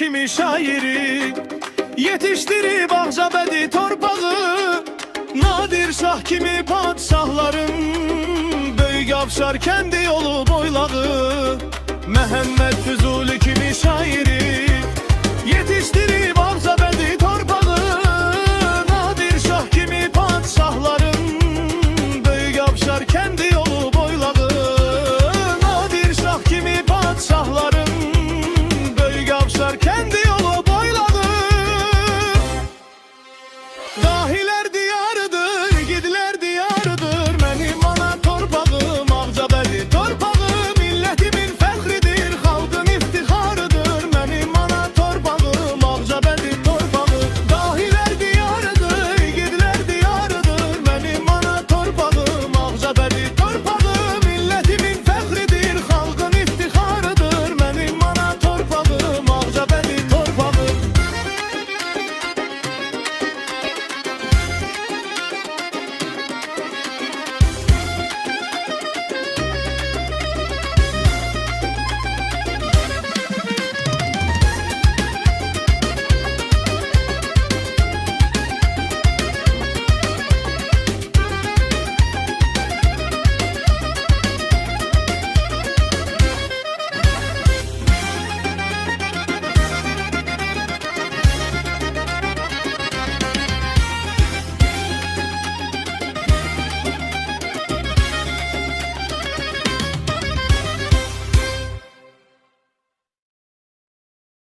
kimi şairi, yetiştirip Ağcabədi torpağı, Nadir Şah kimi padşahların, Böyük Afşar kəndi yolu boylağı. Məhəmməd Füzuli kimi şairi, yetiştirip Ağcabədi torpağı, Nadir Şah kimi padşahların, Böyük Afşar kəndi yolu boylağı. Nadir Şah kimi padşahların, Böyük Afşar kəndi yolu boylağı. Dahile